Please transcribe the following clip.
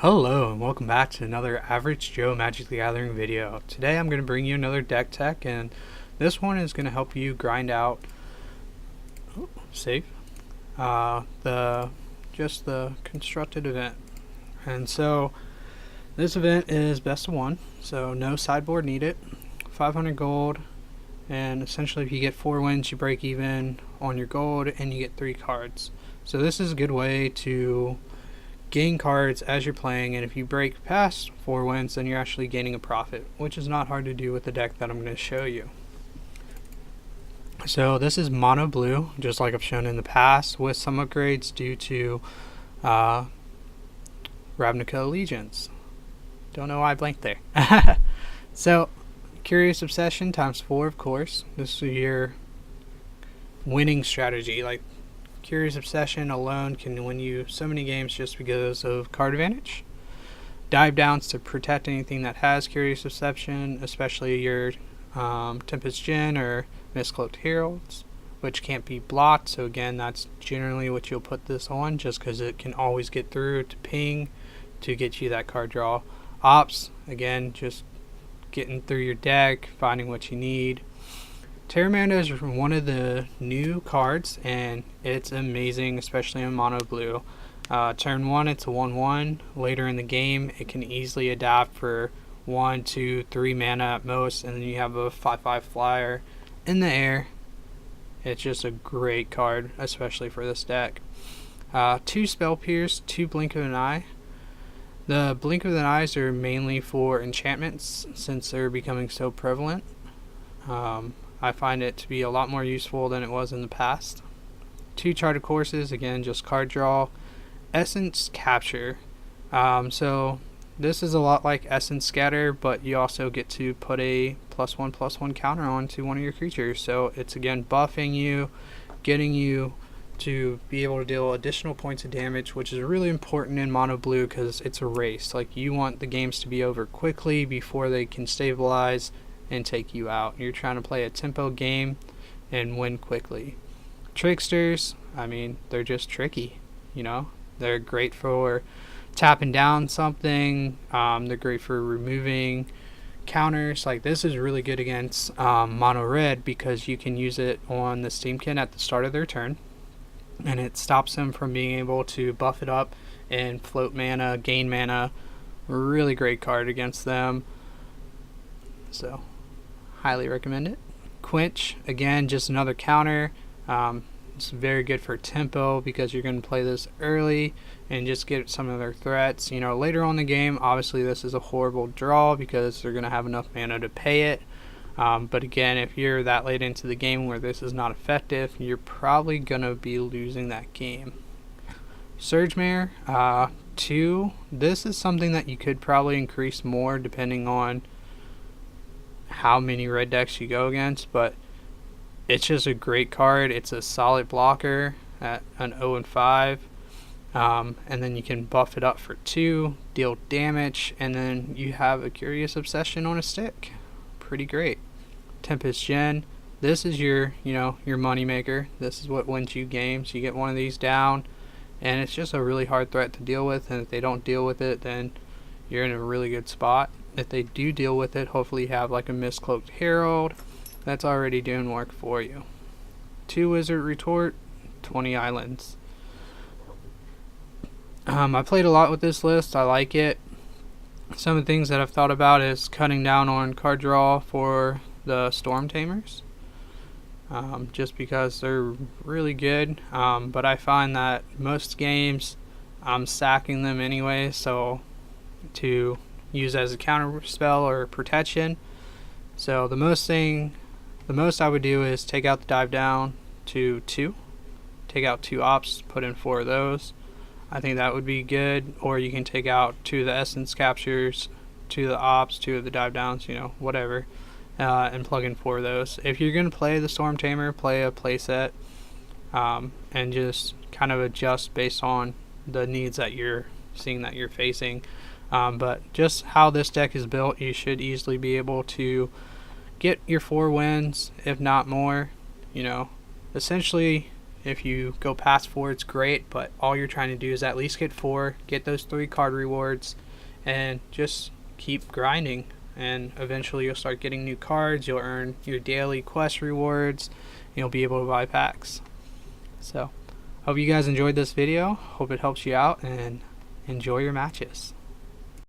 Hello and welcome back to another Average Joe Magic the Gathering video. Today I'm going to bring you another deck tech, and this one is going to help you grind out the constructed event. And so this event is best of one, so no sideboard needed, 500 gold, and essentially if you get 4 wins you break even on your gold and you get 3 cards. So this is a good way to gain cards as you're playing, and if you break past 4 wins then you're actually gaining a profit, which is not hard to do with the deck that I'm going to show you. So this is mono blue, just like I've shown in the past, with some upgrades due to Ravnica Allegiance. Don't know why I blanked there. So Curious Obsession times 4, of course. This is your winning strategy. Like, Curious Obsession alone can win you so many games just because of card advantage. Dive Downs to protect anything that has Curious Obsession, especially your Tempest Djinn or Mistcloaked Heralds, which can't be blocked. So again, that's generally what you'll put this on, just because it can always get through to ping to get you that card draw. Ops, again, just getting through your deck, finding what you need. Terramanda is one of the new cards, and it's amazing, especially in mono blue. Turn 1, it's a 1/1. Later in the game, it can easily adapt for 1, 2, 3 mana at most, and then you have a 5/5 flyer in the air. It's just a great card, especially for this deck. 2 Spell Pierce, 2 Blink of an Eye. The Blink of an Eyes are mainly for enchantments, since they're becoming so prevalent. I find it to be a lot more useful than it was in the past. 2 Charted Courses, again, just card draw. Essence Capture. So this is a lot like Essence Scatter, but you also get to put a +1/+1 counter onto one of your creatures. So it's again buffing you, getting you to be able to deal additional points of damage, which is really important in mono blue because it's a race. Like, you want the games to be over quickly before they can stabilize and take you out. You're trying to play a tempo game and win quickly. Tricksters, I mean, they're just tricky, you know. They're great for tapping down something. They're great for removing counters. Like, this is really good against mono red because you can use it on the Steamkin at the start of their turn, and it stops them from being able to buff it up and float mana, gain mana. Really great card against them. So highly recommend it. Quench, again, just another counter. It's very good for tempo because you're going to play this early and just get some of their threats. You know, later on in the game, obviously this is a horrible draw because they're going to have enough mana to pay it. But again, if you're that late into the game where this is not effective, you're probably going to be losing that game. Surgemare, 2. This is something that you could probably increase more depending on how many red decks you go against, but it's just a great card. It's a solid blocker at an 0/5, and then you can buff it up for 2, deal damage, and then you have a Curious Obsession on a stick. Pretty great. Tempest Djinn, this is your money maker. This is what wins you games. You get one of these down, and it's just a really hard threat to deal with, and if they don't deal with it, then you're in a really good spot. If they do deal with it, hopefully you have like a Mistcloaked Herald that's already doing work for you. 2 Wizard Retort, 20 Islands. I played a lot with this list. I like it. Some of the things that I've thought about is cutting down on card draw for the Storm Tamers, just because they're really good. But I find that most games I'm sacking them anyway, so to use as a counter spell or protection. So the most I would do is take out the Dive Down to 2, take out 2 Ops, put in 4 of those. I think that would be good. Or you can take out 2 of the Essence Captures, 2 of the Ops, 2 of the Dive Downs, whatever, and plug in 4 of those. If you're going to play the Storm Tamer, play a playset, and just kind of adjust based on the needs that you're seeing that you're facing. But just how this deck is built, you should easily be able to get your 4 wins, if not more. Essentially, If you go past 4, it's great, but all you're trying to do is at least get 4, get those 3 card rewards, and just keep grinding. And eventually you'll start getting new cards, you'll earn your daily quest rewards, and you'll be able to buy packs. So, hope you guys enjoyed this video. Hope it helps you out, and enjoy your matches.